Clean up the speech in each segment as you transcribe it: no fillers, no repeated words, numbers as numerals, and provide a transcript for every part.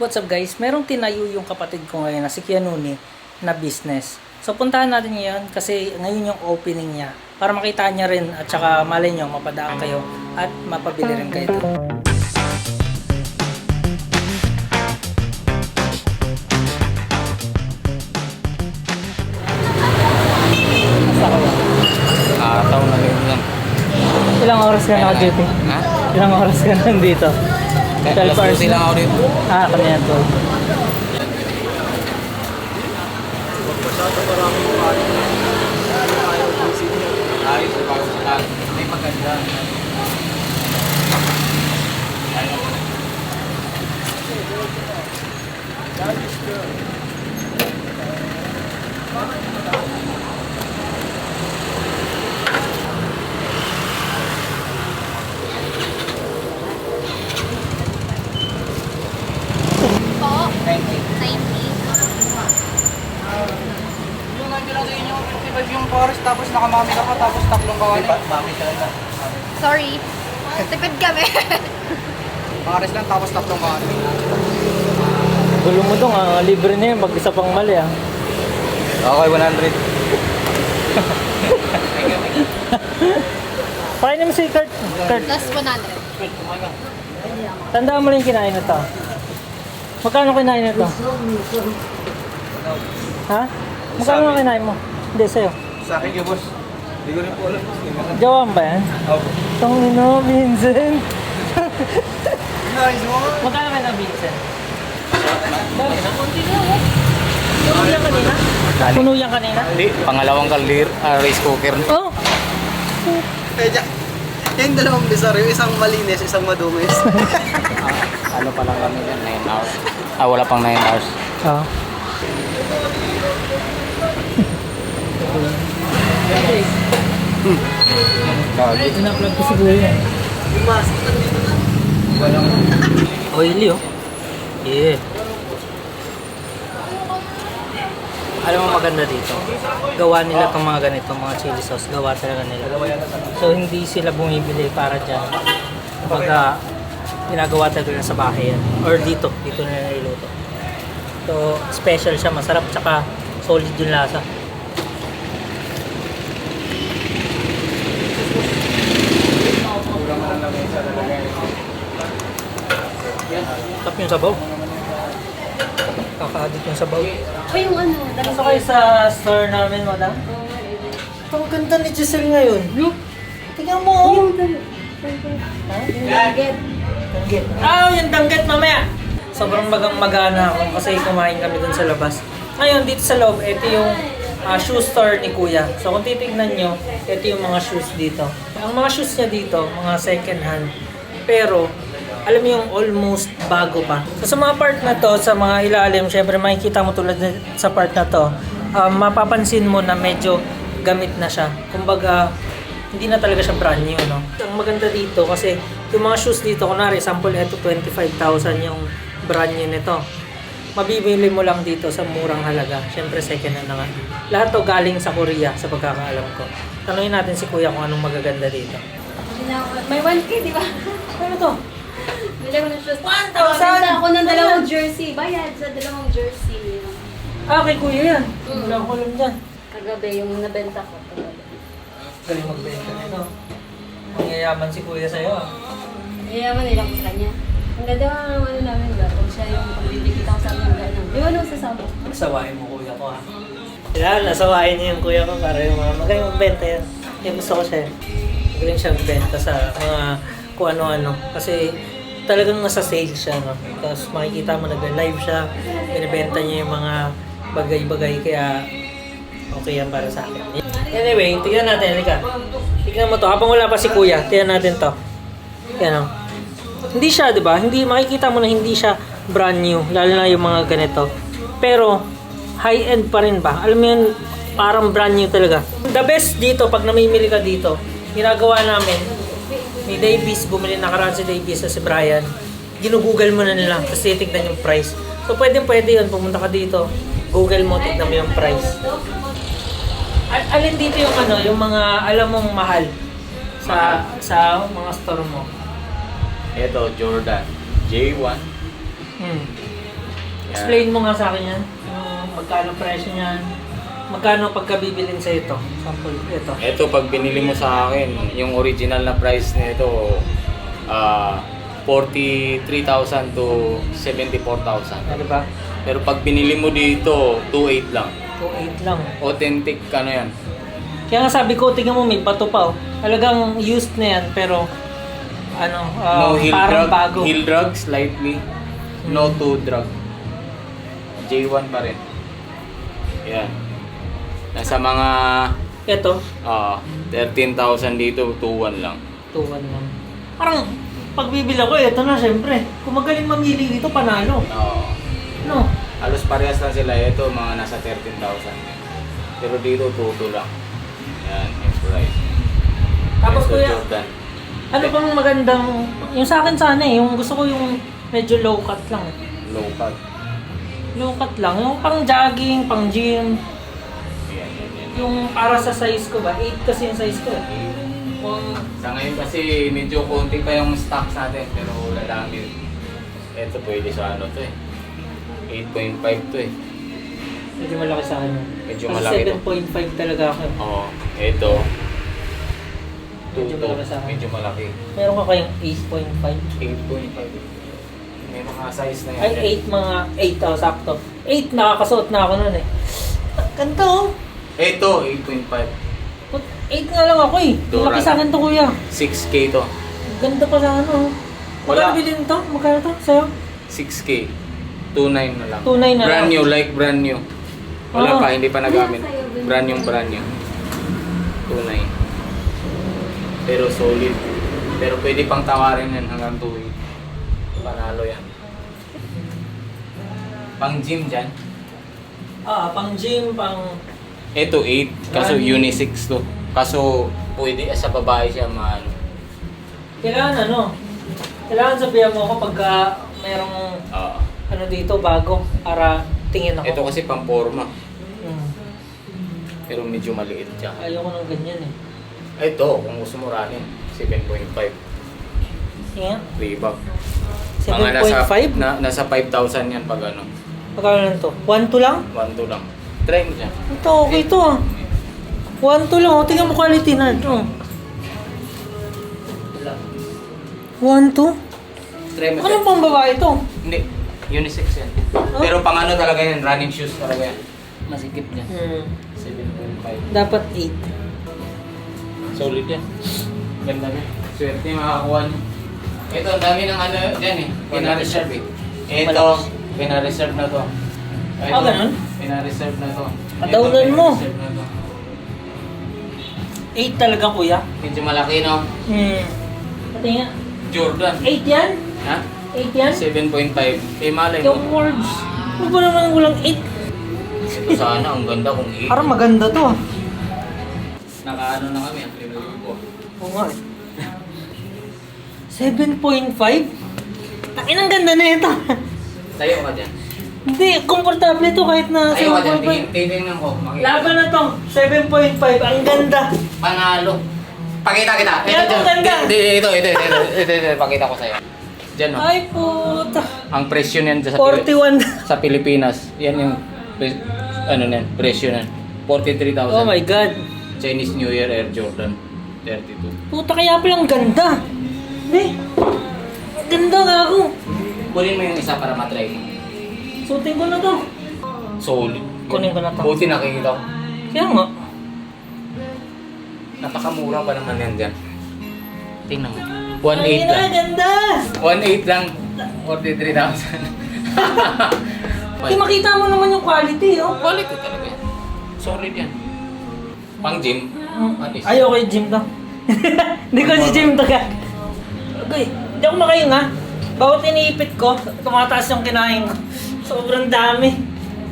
What's up guys? Merong tinayo yung kapatid ko ngayon na si Kianuni na business. So puntahan natin ngayon kasi ngayon yung opening niya para makita niya rin at saka malay nyo mapadaan kayo at mapabili rin kayo doon. Taon na rin yan. Ilang oras ka na duty? Ha? Ilang oras ka na dito? 12 hours Alas 12 lang ako dito. Kami yan to. Ayos, bago sa lahat. May maganda. Po, 90. Yung nandiyo lang sa inyo, 55 yung forest, tapos nakamami ka pa, tapos tatlong kawali. Mami talaga. Sorry. Tipid kami. Forest lang, tapos tatlong kawali. Gulo mo dong, libre na yun, mag-isa pang mali ah. Okay, 100. Paano mo si Kurt? Plus 100. Tandaan mo lang yung kinain na to. Magkano kinain na to? Ha? Magkano ang kinain mo? Hindi, sa'yo. Sa akin yung boss. Hindi ko rin po alam. Jawang ba yan? Opo. Tangino, Vincent. Nice one. Magkano kayo na, Vincent? Dami na, konti na ako. Puno yan kanina? Puno yan kanina? Pangalawang kalir, rice cooker. Oh! Kaya yung dalawang bizarre, yung isang malinis, isang madungis. Ano pa lang kami dyan? 9 hours. Wala pang 9 hours. Ah. Ina-upload ko siguro yan. Yung mask, nandito na. Oily oh. Yeah. Alam mo maganda dito. Gawa nila itong mga ganito, mga chili sauce. Gawa talaga nila. So hindi sila bumibili para dyan. Kumbaga, ginagawa talaga sa bahay yan. Or dito nila niluto. So special siya, masarap, tsaka solid yung lasa. Tap yung sabaw. Kaka-addict yung sabaw. O yung ano, Gusto kayo sa store namin, madam? Ang ganda ni Giselle ngayon. Tingnan mo. Oh. yung target. Danggit. Yung danggit mamaya. Sobrang magana ako kasi kumain kami dun sa labas. Ngayon, dito sa loob, ito yung shoe store ni Kuya. So kung titignan nyo, ito yung mga shoes dito. Ang mga shoes niya dito, mga second hand. Pero, alam mo yung almost bago pa. So, sa mga part na to, sa mga ilalim, syempre makikita mo tulad sa part na to, mapapansin mo na medyo gamit na siya. Kumbaga, hindi na talaga siya brand new, no? Ang maganda dito kasi yung mga shoes dito, kunwari, sample ito 25,000 yung brand new nito. Mabibili mo lang dito sa murang halaga. Syempre, second hand na nga. Lahat to galing sa Korea, sa pagkakaalam ko. Tanungin natin si Kuya kung anong magaganda dito. May 1K, di ba? Ano to? Bili ko ng shoes. 1,000? Benta ako ng dalawang jersey. Bayad sa dalawang jersey. Kay Kuya yan. Wala ko alam dyan. Kagabi yung nabenta ko. Galing magbenta nito. Ang yayaman si Kuya sa'yo. Yayaman nila ko sa kanya. Ang ganda ng ano namin ba? Kung siya yung pagbibigita ko sa amin gano'n. Di ba nung sasama? Nasawain mo Kuya ko ha. Kaya nasawain niya yung Kuya ko para yung mga magaling magbenta yan. Yung gusto ko siya. Magaling siya magbenta sa mga kung ano-ano. Kasi talagang nasa sale siya, no? Tapos makikita mo nag-live siya. Binibenta niya yung mga bagay-bagay. Kaya okay yan para sa akin. Anyway, tignan natin. Halika. Tignan mo to. Habang wala pa si Kuya, tignan natin to. Yan o. Hindi siya, di ba? Hindi, makikita mo na hindi siya brand new. Lalo na yung mga ganito. Pero, high-end pa rin ba? Alam mo yun, parang brand new talaga. The best dito, pag namimili ka dito, ginagawa namin, ni Davies, bumili na karaan si Davies sa si Brian, ginugoogle mo na nila, tapos titignan yung price. So, pwede yun. Pumunta ka dito, Google mo, tignan mo yung price. Alin dito yung ano, yung mga alam mong mahal sa mga store mo? Ito, Jordan. J1. Explain mo nga sa akin yan. Yung magkano presyo niyan. Magkano pagkabibilin sa ito? Sample, ito. Ito, pag binili mo sa akin, yung original na price nito, 43,000 to 74,000. Ano ba? Pero pag binili mo dito, 2,800 lang. 2.8 lang. Authentic, ano yan? Kaya nga sabi ko, tingnan mo, may bato pa oh. Talagang used na yan, pero ano, No heel parang drug, bago. heel drug slightly. No to drug. J1 pa rin. Yan. Nasa mga Ito, 13,000 dito, 2,1 lang. 2.1 lang. Parang, pagbibili ako, ito na syempre. Kung magaling mamili dito, panalo. Oo. No? Halos parehas lang sila. Ito, mga nasa 13,000. Pero dito, 2,2 lang. Yan, yung price. Tapos Ito, kuya, Jordan. ano pang magandang, yung sa akin sana eh, yung gusto ko yung medyo low cut lang eh. Low cut. Low cut lang, yung pang jogging, pang gym, Yan. yung para sa size ko ba, 8 kasi yung size ko eh. Kung Sa ngayon kasi medyo konti pa yung stocks natin, pero lalami. Ito pwede sa ano to eh. 8.5 to eh. medyo malaki sa akin yun. Medyo Kasi malaki to. 7.5 talaga ako eh. Oo. Ito. Medyo malaki sa akin. Medyo malaki. Meron ka kayong 8.5? 8.5. May mga size na yan. Ay, 8 mga, 8 oh, sakto. 8, nakakasuot na ako nun eh. Ganda oh. Ito, 8.5. 8 nga lang ako eh. Doran. Laki sa akin to kuya. 6K to. Ganda pa sa ano. Wala. Magkano bilhin to? Magkano to? Sa'yo? 6K. 2.9 na lang. 2.9 na Brand lang. new, like brand new. Wala Oo. pa, hindi pa nagamit. Brand new, brand new. 2.9. Pero solid. Pero pwede pang tawarin yan hanggang 2.8. Panalo yan. Pang gym dyan. Pang gym, pang... Ito 8, kaso Brand new. unisex to. Kaso pwede sa babae siya maano. Kailangan ano? Kailangan sabihan mo ako pagka merong ano dito bago para tingin ako. Ito kasi pang forma. Hmm. Pero medyo maliit siya. Ayoko ng ganyan eh. Ito, kung gusto mo running, 7.5. Sige nga. Reebok. Mga nasa, 7.5? nasa 5,000 yan pag ano. Magkano lang to? 1-2 lang? 1-2 lang. Try mo dyan. Ito, okay to ah. 1-2 lang. Tingnan mo quality na ito. 1-2? Try mo Ano dyan. pang babae to? Hindi, unisex yan. Pero pang ano talaga yan, running shoes talaga yan. Masikip yan. 7.5. Dapat 8. Solid yan. Ganda na. Swerte makakuha niyo. Ito, ang dami ng ano dyan eh. Pina-reserve eh. Ito, pina-reserve na to. Ito, ganun? Pina-reserve na to. Padawnan Ito, mo. pina-reserve na to. 8 talaga kuya. Medyo malaki no? Pati nga. Jordan. 8 yan? Ha? 8 yan? 7.5. Eh malay Yung mo. words. Ano ba naman walang 8? Ito sana, ang ganda kung 8. Parang maganda to ah. Nakaano na kami, ang review ko. Oo nga eh. 7.5? Takin ang ganda na ito. Tayo ka dyan. Hindi, komportable to kahit na Tayo ka dyan, 7.5. tingnan ko. Makita. Laban na to, 7.5. Ang ganda. Panalo. Pakita kita. Yan, ang ganda. Ito, pakita ko sa'yo. Diyan, no? Ay puta. Ang presyo niyan sa 41. sa Pilipinas. Yan yung ano niyan, presyo niyan. 43,000. Oh my God. Chinese New Year Air Jordan 32. Puta kaya palang ganda. Hindi. Ganda nga ako. Kunin mo yung isa para matry mo. Suotin ko na to. Solid. Kunin ko na to. Buti nakikita ko. Kaya nga. Napakamura pa naman yan dyan. Tingnan mo. 1.8 Ay na, lang. ganda. 1.8 lang. 43,000. Hindi makita mo naman yung quality oh. Quality talaga yan. Solid yan. Pang gym. Anis. Ay, okay, gym to. Hindi ko si gym to ka. Okay, hindi ako makahinga. Bawat iniipit ko, tumataas yung kinain ko. Sobrang dami.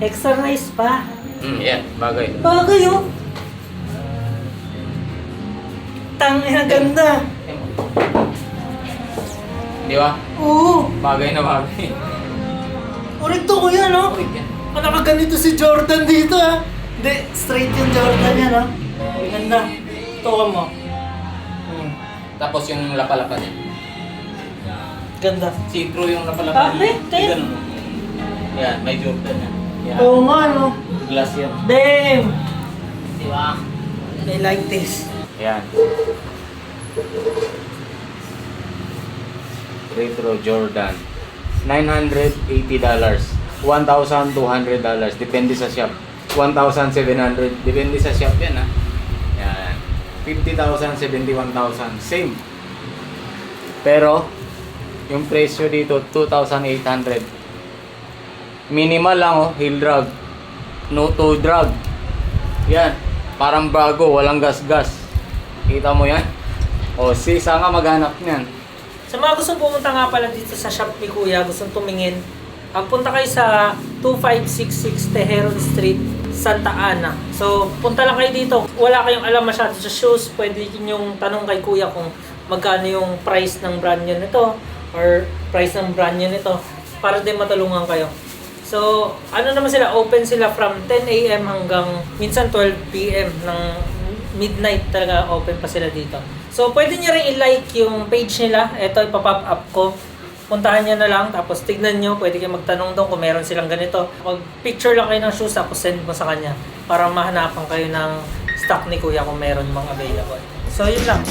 Exercise pa. Yan. Bagay. Bagay oh. Tangina ganda. Di ba? Oo. Bagay na bagay. Ulit to kuya no? Solid yan. Nakaganito si Jordan dito ah. Hindi, straight yung Jordan yan ah. Ganda. Tuwa mo. Tapos yung lapalapa niya. Ganda. See-through yung lapalapa Ah, niya. tayo. Ganun. Yan, may Jordan yan. Yan. Oo nga, no? Glass yan. Damn! Diba? I like this. Yan. Retro Jordan. $980. $1,200. Depende sa shop. 1,700. Depende sa shop yan, ha. Yan. 50,000, 71,000. Same. Pero, yung presyo dito, 2,800. Minimal lang, oh. Heel drag. No toe drag. Yan. Parang bago. Walang gas-gas. Kita mo yan? O, saan ka maghanap niyan? Sa mga gustong pumunta nga pala dito sa shop ni Kuya, gustong tumingin, punta kayo sa 2566 Tejeron Street, Santa Ana. So, punta lang kayo dito. Wala kayong alam masyado sa shoes, pwede yung tanong kay Kuya kung magkano yung price ng brand nyo nito or price ng brand nyo nito para din matulungan kayo. So, ano naman sila, open sila from 10 a.m. hanggang minsan 12 p.m. ng midnight talaga open pa sila dito. So, pwede nyo rin i-like yung page nila. Ito, ipapop up ko. Puntahan nyo na lang, tapos tignan nyo. Pwede kayo magtanong doon kung meron silang ganito. Mag-picture lang kayo ng shoes, tapos send mo sa kanya para mahanapan kayo ng stock ni Kuya kung meron mga available. So, yun lang.